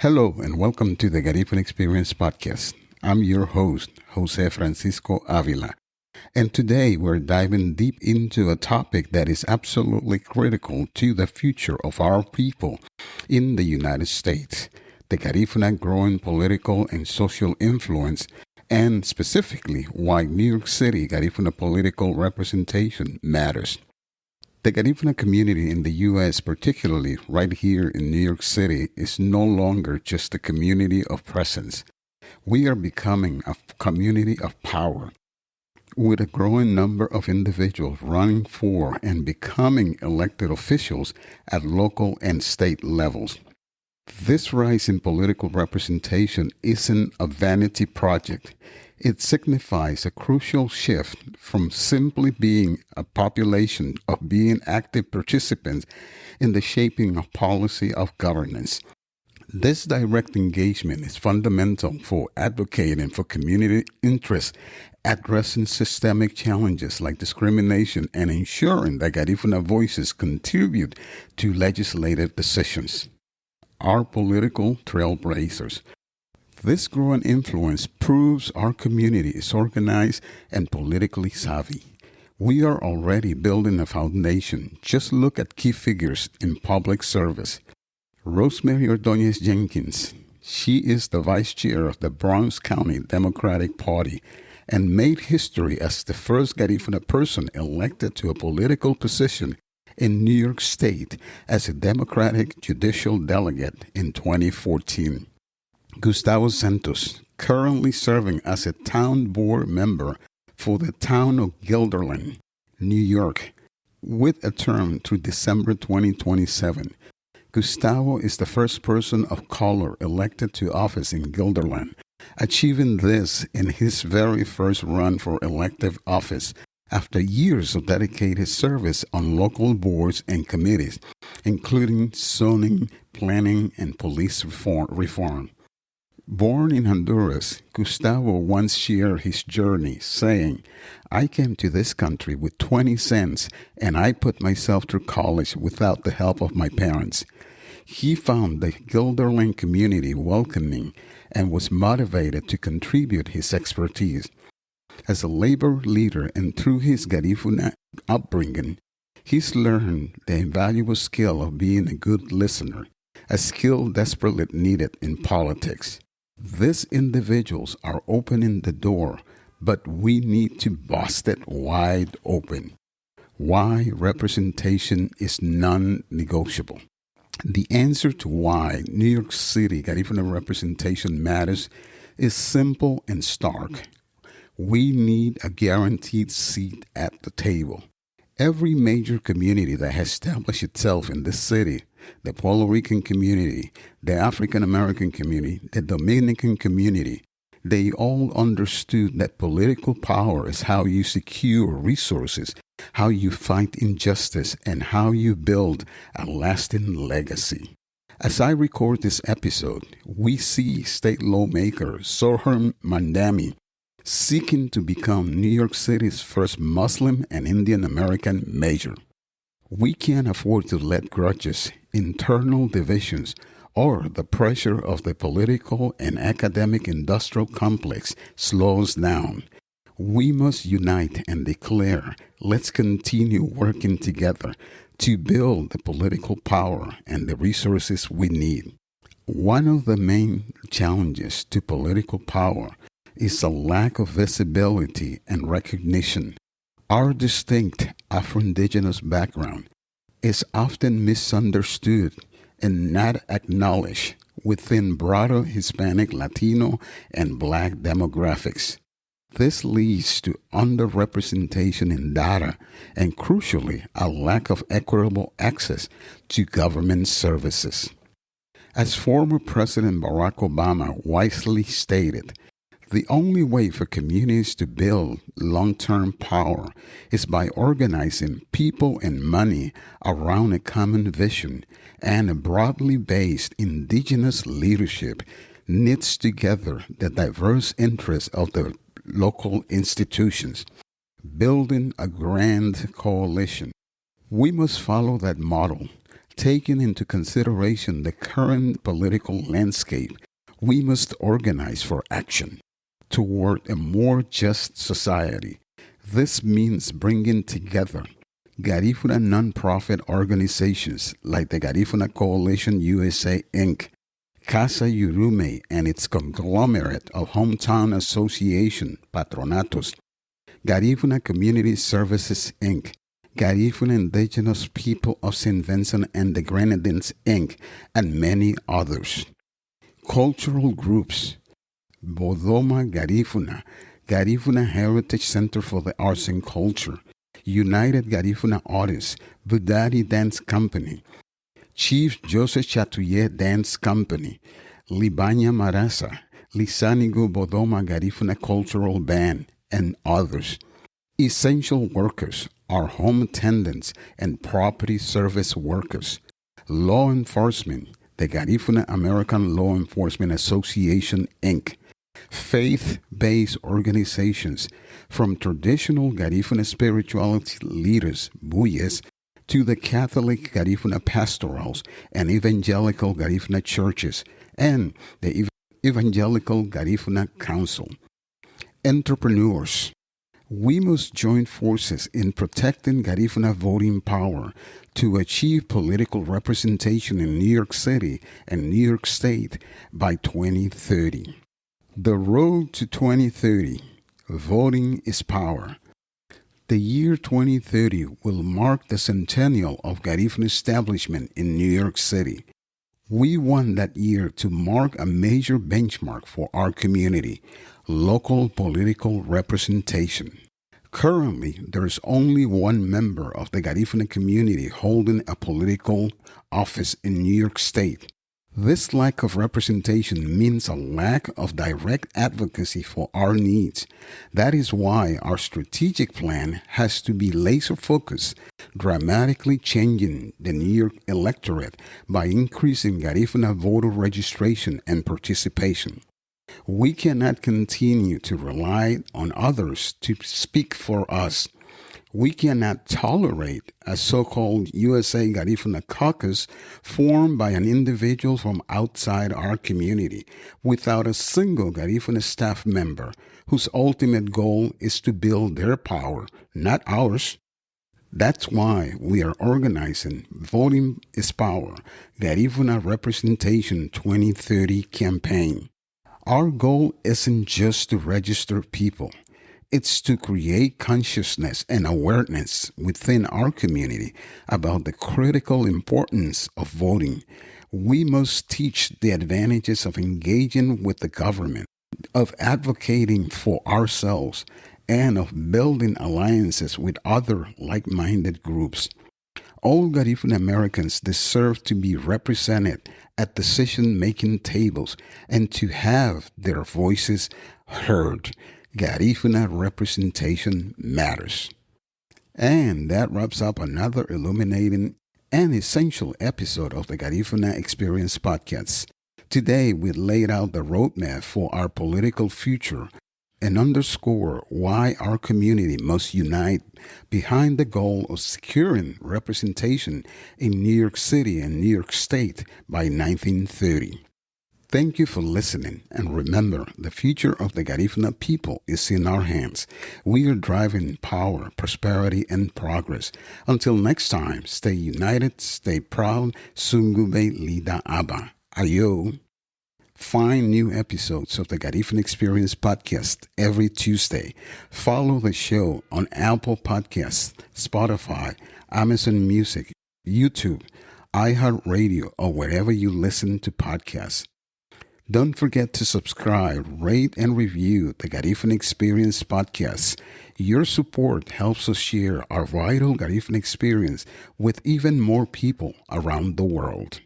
Hello and welcome to the Garifuna Experience podcast. I'm your host, José Francisco Ávila. And today we're diving deep into a topic that is absolutely critical to the future of our people in the United States, the Garifuna growing political and social influence, and specifically why New York City Garifuna political representation matters. The Garifuna community in the U.S., particularly right here in New York City, is no longer just a community of presence. We are becoming a community of power, with a growing number of individuals running for and becoming elected officials at local and state levels. This rise in political representation isn't a vanity project. It signifies a crucial shift from simply being a population of being active participants in the shaping of policy of governance. This direct engagement is fundamental for advocating for community interests, addressing systemic challenges like discrimination, and ensuring that Garifuna voices contribute to legislative decisions. Our political trailblazers. This growing influence proves our community is organized and politically savvy. We are already building a foundation. Just look at key figures in public service. Rosemary Ordonez-Jenkins. She is the vice chair of the Bronx County Democratic Party and made history as the first Garifuna person elected to a political position in New York State as a Democratic judicial delegate in 2014. Gustavo Santos, currently serving as a town board member for the town of Guilderland, New York, with a term through December 2027. Gustavo is the first person of color elected to office in Guilderland, achieving this in his very first run for elective office after years of dedicated service on local boards and committees, including zoning, planning, and police reform. Born in Honduras, Gustavo once shared his journey, saying, "I came to this country with 20 cents and I put myself through college without the help of my parents." He found the Guilderland community welcoming and was motivated to contribute his expertise. As a labor leader and through his Garifuna upbringing, he's learned the invaluable skill of being a good listener, a skill desperately needed in politics. These individuals are opening the door, but we need to bust it wide open. Why representation is non-negotiable. The answer to why New York City Garifuna representation matters is simple and stark. We need a guaranteed seat at the table. Every major community that has established itself in this city, the Puerto Rican community, the African American community, the Dominican community, they all understood that political power is how you secure resources, how you fight injustice, and how you build a lasting legacy. As I record this episode, we see state lawmaker Zohran Mamdani seeking to become New York City's first Muslim and Indian American mayor. We can't afford to let grudges, internal divisions, or the pressure of the political and academic industrial complex slow us down. We must unite and declare, let's continue working together to build the political power and the resources we need. One of the main challenges to political power is a lack of visibility and recognition. Our distinct Afro-Indigenous background is often misunderstood and not acknowledged within broader Hispanic, Latino, and Black demographics. This leads to underrepresentation in data and, crucially, a lack of equitable access to government services. As former President Barack Obama wisely stated, the only way for communities to build long-term power is by organizing people and money around a common vision, and a broadly based indigenous leadership knits together the diverse interests of the local institutions, building a grand coalition. We must follow that model, Taking into consideration the current political landscape, we must organize for action toward a more just society. This means bringing together Garifuna nonprofit organizations like the Garifuna Coalition USA Inc., Casa Yurume and its conglomerate of hometown association, Patronatos, Garifuna Community Services Inc., Garifuna Indigenous People of St. Vincent and the Grenadines Inc., and many others. Cultural groups, Bodoma Garifuna, Garifuna Heritage Center for the Arts and Culture, United Garifuna Artists, Budari Dance Company, Chief Joseph Chatouillet Dance Company, Libanya Marasa, Lisanigo Bodoma Garifuna Cultural Band, and others. Essential workers are home attendants and property service workers. Law enforcement, the Garifuna American Law Enforcement Association, Inc., faith-based organizations, from traditional Garifuna spirituality leaders, Buyes, to the Catholic Garifuna pastorals and evangelical Garifuna churches, and the Evangelical Garifuna Council. Entrepreneurs, we must join forces in protecting Garifuna voting power to achieve political representation in New York City and New York State by 2030. The road to 2030, voting is power. The year 2030 will mark the centennial of Garifuna establishment in New York City. We want that year to mark a major benchmark for our community, local political representation. Currently, there is only one member of the Garifuna community holding a political office in New York State. This lack of representation means a lack of direct advocacy for our needs. That is why our strategic plan has to be laser-focused, dramatically changing the New York electorate by increasing Garifuna voter registration and participation. We cannot continue to rely on others to speak for us. We cannot tolerate a so-called USA Garifuna caucus formed by an individual from outside our community without a single Garifuna staff member whose ultimate goal is to build their power, not ours. That's why we are organizing Voting is Power, Garifuna Representation 2030 campaign. Our goal isn't just to register people. It's to create consciousness and awareness within our community about the critical importance of voting. We must teach the advantages of engaging with the government, of advocating for ourselves, and of building alliances with other like-minded groups. All Garifuna Americans deserve to be represented at decision-making tables and to have their voices heard. Garifuna representation matters. And that wraps up another illuminating and essential episode of the Garifuna Experience podcast. Today, we laid out the roadmap for our political future and underscore why our community must unite behind the goal of securing representation in New York City and New York State by 1930. Thank you for listening, and remember, the future of the Garifuna people is in our hands. We are driving power, prosperity, and progress. Until next time, stay united, stay proud, Sungube Lida Aba. Ayo. Find new episodes of the Garifuna Experience podcast every Tuesday. Follow the show on Apple Podcasts, Spotify, Amazon Music, YouTube, iHeartRadio, or wherever you listen to podcasts. Don't forget to subscribe, rate, and review the Garifuna Experience podcast. Your support helps us share our vital Garifuna experience with even more people around the world.